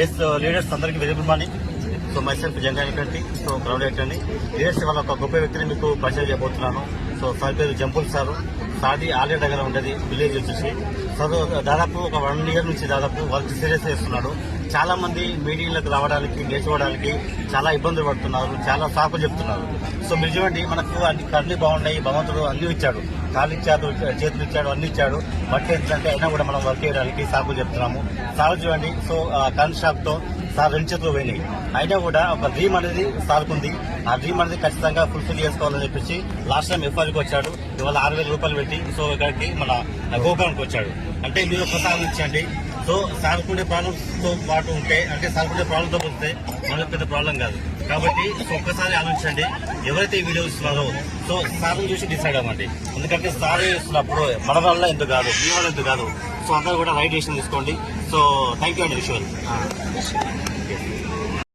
Yes leaders అందరికీ very good morning. So my self Jangareddy. So crowd అండి leaders వాళ్ళ ఒక గొప్ప వ్యక్తిని మీకు పరిచయం చేయబోతున్నాను. సో సార్ పేరు జంపుల్ సారు. సాది ఆలయ దగ్గర ఉండేది విలేజ్ వచ్చేసి. చదువు దాదాపు ఒక 1 year నుంచి దాదాపు వర్క్ సీరియస్ చేస్తున్నాడు. చాలా మంది మీటింగ్లకు రావడానికి నేర్చుకోవడానికి చాలా ఇబ్బందులు పడుతున్నారు, చాలా సాకులు చెప్తున్నారు. సో మీరు చూడండి, మనకు అన్ని బాగున్నాయి, భగవంతుడు అన్ని ఇచ్చాడు, కాళ్ళు ఇచ్చాడు, చేతులు ఇచ్చాడు, అన్ని ఇచ్చాడు. బట్ ఏంటంటే అయినా కూడా మనం వర్క్ చేయడానికి సాకులు చెప్తున్నాము. సార్ చూడండి, సో కరెంట్ షాక్ తో సార్ 2 చేతులు పోయినాయి. అయినా కూడా ఒక డ్రీమ్ అనేది సార్కుంది. ఆ డ్రీమ్ అనేది ఖచ్చితంగా ఫుల్ఫిల్ చేసుకోవాలని చెప్పేసి లాస్ట్ టైం ఎఫ్ఆర్కి వచ్చాడు. ఇవాళ 6,000 రూపాయలు పెట్టి సో ఇక్కడికి మన గోపురానికి వచ్చాడు. అంటే మీరు ఒకసారి ఆలోచించండి. సో సార్కుండే ప్రాబ్లమ్స్ తో పాటు ఉంటే, అంటే సార్కుండే ప్రాబ్లమ్ తో పోతే మనకు పెద్ద ప్రాబ్లం కాదు. కాబట్టి సో ఒక్కసారి ఆలోచించండి, ఎవరైతే ఈ వీడియో ఇస్తున్నారో సో సార్ని చూసి డిసైడ్ అవ్వండి. ఎందుకంటే సార్ ఇస్తున్నప్పుడు మన వల్ల ఎందుకు కాదు, మీ వల్ల ఎందుకు కాదు. సో అందరూ కూడా రైట్ డెసిషన్ తీసుకోండి. సో థ్యాంక్ యూ అండి విషువల్.